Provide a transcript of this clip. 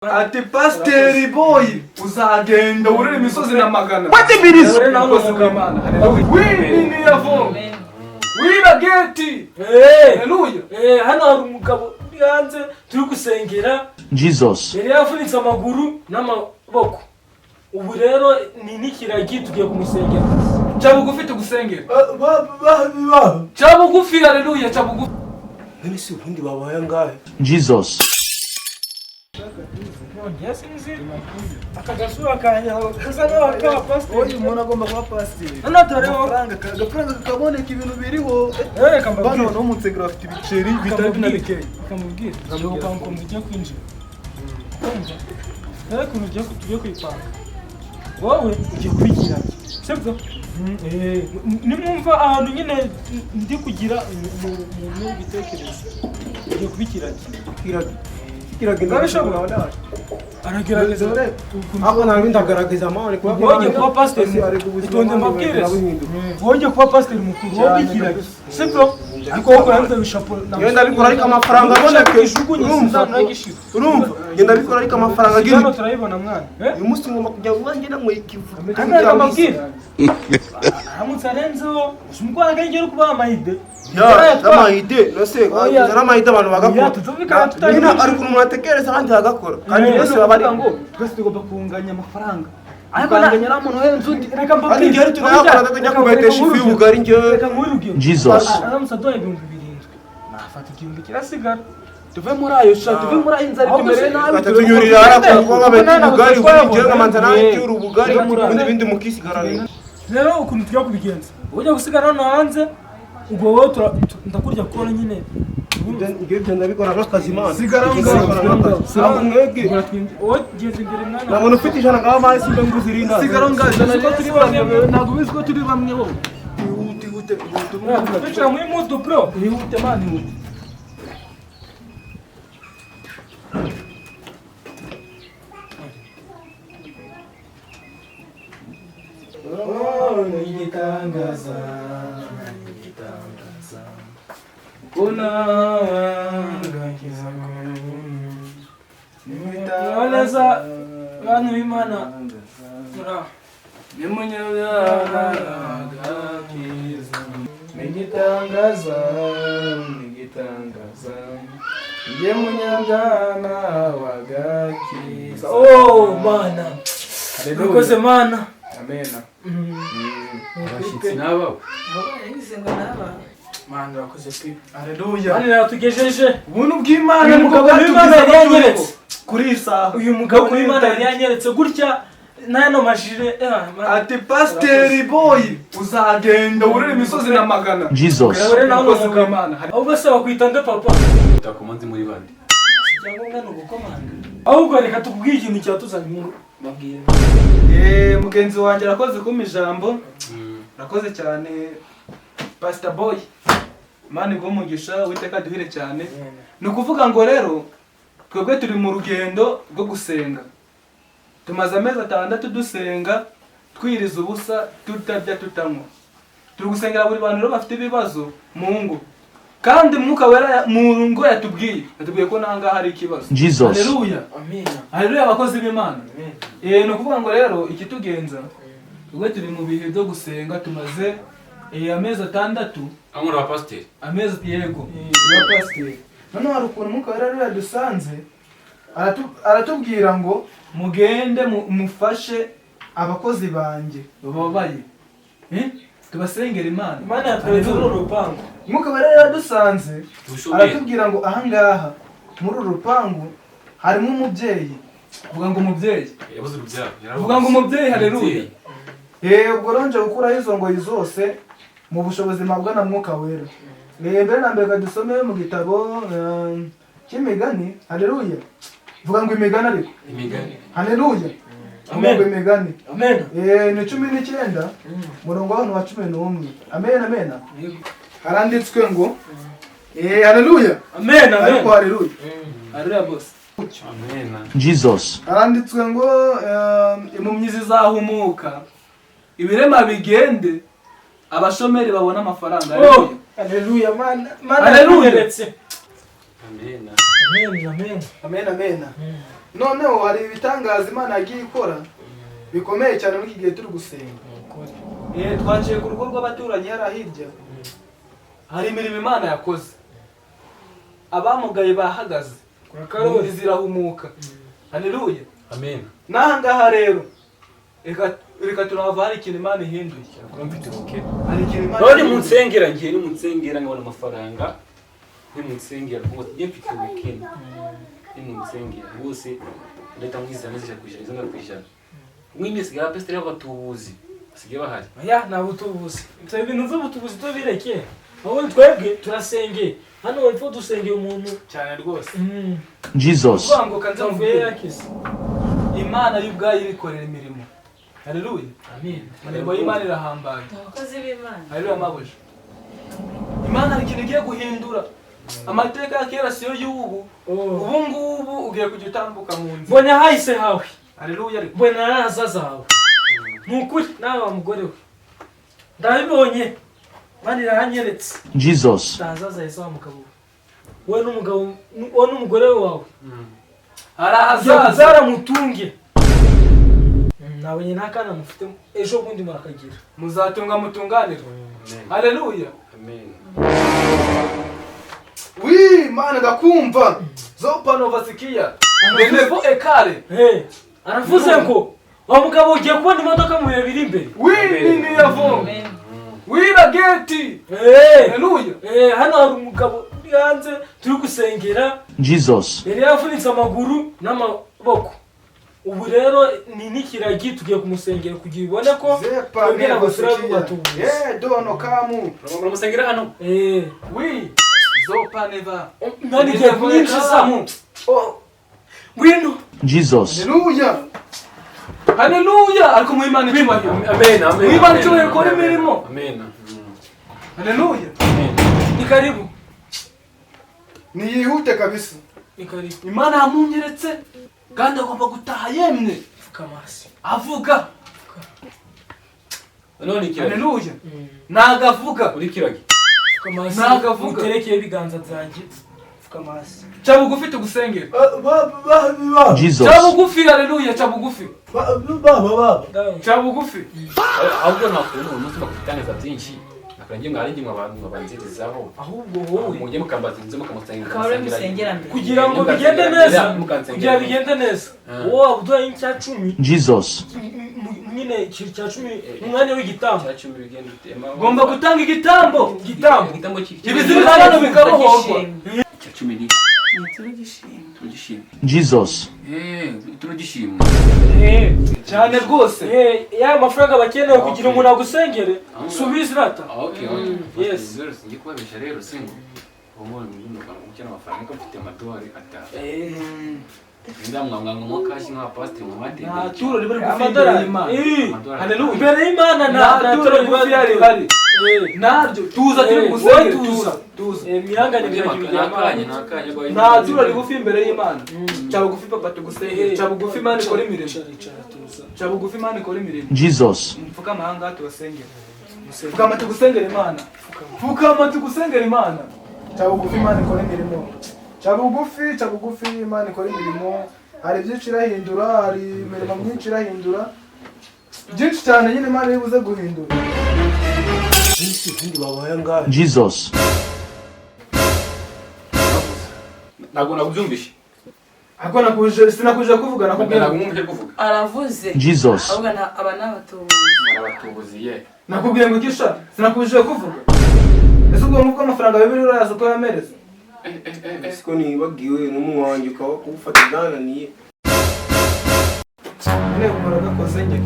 Ati pasiteri boyi uzagenda urira imisozi na magana. Watibiriza wini yavo wira geti. Haleluya. Hano hari umugabo uri hanze turi gusengera Jesus. yari yafunitse amaguru n'amaboko. Ubu rero ni nikiragi tugiye kumusengera. Cyabugufi tugusengera. Cyabugufi, haleluya, cyabugufi. Nani si ubundi babaye ngahe? Jesus. Akagasura kanya kazana waka pastor. Oyi umuntu agomba kuba pastor. Anatareba Agafaranga kakaboneka ibintu biriho. kambabwira Bano no munsengero afite ibiceri bitari binabikeye. kamubwira ntabwo ukanko mujya kwinjira. Kumva kunujya tugiye kwipanga. Wowe ugiye kubigira sibyo? Nimwumva ahantu nyine ndi kugira mu bitekerezo. Ugiye kubikira Kiragenda aragerageza ako ntabwo ndagaragaza amahane kuba wongeye kuba pastor itonde mabwire wongeye kuba pastor mukuru wobikira sibyo ariko wowe yanze bishapo yenda bikora ariko amafaranga aboneka urumva yenda bikora ariko amafaranga agira hano turayibona mwana uyu munsi ngomba kujya vuba ngenda mu ikivu kandi mabwire hamutse arenzeho umukwana kengera kuba amahide amahide nose uzana amahide abantu bagakora nyine ariko umuntu atekereza abandi bagakora kandi bose baba ari ngo twese tugomba kunganya amafaranga ariko nanganya umuntu wenze undi kandi ngeri tunayakora tukajya kubetesha ifu y'ubugari njye Jesus. aramutse aduhaye 7,000 nafata 1,000 kirasigara tuve muri ayo sha tuve muri ayo inzara tumereye nabi batatunyurira hara kuba babeta ubugari kuri njye nkamanza nawe cyuru ubugari ibindi mukisigarana rero ukuntu tujya kubigenza ujya gusigara hano hanze ubwo wowe ndakurya kora nyine ibyo ndabikora nk'akazi mana sigara ntabwo mwebwe wowe geze imbere mwana nta muntu ufite ijana ngaho amazi simba nguzi rinda sigara ngaje ntabwo bizi ko turi bamwe wowe ihute twicara muri mudu bro ihute mana ihute igitangaza kuna gakiza neza bantu b'Imana mura nimunyabyaha gakiza nigitangaza nge munyabyaha wagakiza oh mana urakoze mana Amena. Abashyitsi n'aba. Mana urakoze pe. Haleluya. Mana yatugejeje. Ubuntu bw'Imana Uyu mugabo w'Imana yari yanyeretse. Kuri isaha. Uyu mugabo w'Imana yari yanyeretse gutya n'ano majire. Ati pasiteri boyi uzagenda urira imisozi na magana. Jesus. Rero nawe n'umugabo. Ahubwo se bakwita nde papa? Utakomanze muri bandi. Cyangwa ngano gukomanda. Ahubwo reka tukubwire ikintu cyatuzanye mu babwire. Mugenzi wanjye arakoze kuma ijambo. Rakoze cyane Pastor Boy. Mani bw'umugisha witeka duhire cyane. Ni ukuvuga ngo rero twebwe turi mu rugendo rwo gusenga. Tumaze amezi 6 dusenga twiriza ubusa tutarya tutanywa. Turi gusengera buri bantu rero bafite ibibazo mu ngo. Kandi mwuka wera mu ngo yatubwiye ko nanga hari ikibazo. Jesus. Haleluya. Amen. Haleluya abakozi b'Imana. Amen. Ni ukuvuga ngo rero ikitugenza ubwo turi mu bihe byo gusenga tumaze amezi 6 Amura wa pastor. amezi yego ya pastor. None hari ukuntu mwuka wera rero yadusanze aratubwira ngo mugende mufashe abakozi banjye bababaye. Tubasengera Imana. Imana yatweretse urupango. Mwuka wera yadusanze aratubwira ngo ahangaha muri urupangu harimo umubyeyi. Vuga ngo umubyeyi. Yabuze urubyaro. Vuga ngo umubyeyi, haleluya. Ubwo ronje gukura izo ngoyi zose mu bushobozi mabwa na mwuka wera. Mbere na mbere dusome mu gitabo cy'imigani, haleluya. Vuga ngo imigani ariko. Imigani. Haleluya. Amen. Imigani. Amen. Ni 19 murongo wa 11. Amen amen. Haranditswe ngo haleluya. Amen amen. Ariko haleluya. Haleluya boss. Amen. Jesus. Haranditswe ngo impumyi zizahumuka, ibirema bigende, abashomeri babona amafaranga. Oh, haleluya mana Haleluya. yaretse. Amen. Amen amen. Amen amen. noneho hari ibitangaza Imana yagiye ikora bikomeye cyane muri iki gihe turi gusenga. Twaciye ku rugo rw'abaturanyi hariya hirya, hari imirimo Imana yakoze, abamugaye bahagaze, karori zirahumuka. Haleluya, amen. N'ahangaha rero reka turava hari ikintu Imana ihinduye. Hari ikintu Imana Bari mu nsengera ngiye, ni mu nsengera ngabona amafaranga, ni mu nsengera ngo tujye mfite weekend, ni mu nsengera bose ndeta mwizana zije kwijana izo ngakwijana. Mwine sigara pastor y'abatubuzi sigiye bahari. Ya na butubuzi. Ibyo bintu by'ubutubuzi to bireke. Aho twebwe turasengeye. Hano wepfo dusengeye umuntu cyane rwose. Jesus. Ngo kanzavuye yakise. Imana y'ubwayo ibikorera imirimo. Haleluya. Amen. Imirimo y'Imana irahambaye. Abakozi b'Imana. Haleluya mabuje. Imana ari ikintu igiye guhindura. Amateka ya kera siyo y'ubu. Ubu ngubu ugiye kujya utambuka mu nzira. Mbona hahise hawe. Haleluya. Mbona nazaza hawe. Nukuri nawe mugore we. Ndabibonye. Bani rahanyeretse. Jesus. Ndazaza Yesu mugabo. Wowe n'umugabo wowe n'umugore wawe. Arahazaza zaramutunge. Nabonye nakana mufite ejo bundi murakagira. Muzatunga mutunganirwa. Haleluya. Amen. Oui, Mana gakumva. Zopano vasikia. Nenevo ekare. Aravuze ngo wa mugabo ugiye kubona imodoka mu bihe biri imbere. Oui, nini yavo. Oui, la geti. Haleluya. Hano hari umugabo uri hanze turi gusengera. Jesus. Yari yavunitse amaguru n'amaboko. Ubu rero ni nikiragi tugiye kumusengera kugira ibone ko twebwe abasura batubuze. Dono kamu. Musengera hano. Oui. Zopa neva. Nani giye kunyinjiza mu. Wino. Jesus. Haleluya. Haleluya. Ariko mu Imana icyubahiro. Amen, amen. Mu Imana icyubahiro kora imirimo. Amen. Haleluya. Ni karibu. Niyihute kabisa. Ni karibu. Imana yamunyeretse kandi agomba gutaha yemwe. Fukamasi. Avuga. None kiragi. Haleluya. Nagavuga. Uri kiragi. Fukamasi. Nagavuga. Terekeye ibiganza byanjye. Fukamasi. Chabugufi tugusengera. Jesus. Chabugufi, haleluya, chabugufi. Baba. Chabugufi. Ahubwo nakuntu umutima kutangaza byinshi. Nakurangiye ngaringi mu banzirizaho. Ahubwo wowe Mujye mukambaza inzo mukamusengera. Akaba ari musengera mbere. kugira ngo bigende neza. Kugira bigende neza. Wowe uduha icya 10. Jesus. Nyine cya 10 umwanya w'igitambo. Cya 10 bigenda utema. Gomba gutanga igitambo. Igitambo kiki. Ibizirikana bikabohorwa. Cya 10 ni. Turugishimwe. Jesus. Turugishimwe. Cyane rwose. Ya mafaranga bakeneye kugira umuntu agusengere. Subiza rata. Okay. Yes. Zero singiye kubabesha rero singo. Umuntu n'umuntu ukina amafaranga ko mfite amadolari atanu. Ndamwanga ngo kashi nka pastor mu mate. Nta turo ribari gufindira Imana. Haleluya. Imbere y'Imana nta turo rigufi hari. Nabyo tuza turi gusengera tuza. Mihangane nakanya nta turo rigufi imbere y'Imana. Chabugufi papa tugusengera. Chabugufi Imana ikora imirimo. Chabugufi Imana ikora imirimo. Jesus. Mfuka amahanga tubasengera. Fukama tugusengera Imana. Fukama tugusengera Imana. Chabugufi Imana ikora imirimo. Chabugufi Imana ikora imirimo. Hari byinshi irahindura, hari imirimo myinshi irahindura. Byinshi cyane nyine Imana ibuze guhindura. Jesus. Ntabwo nakubyumvishe. Ako nakuje sinakuje kuvuga nakubwira. Nagumumve kuvuga. Aravuze. Jesus. Ahubwo aba n'abatubuzi. Arabatubuziye. Nakubwiye ngo gisha sinakuje kuvuga. Ese ubwo muko amafaranga bibiri uraza ko yamereza. Siko nibagiwe n'umwanjye ukaba kufata dananiye. Ne umara gakoze njye.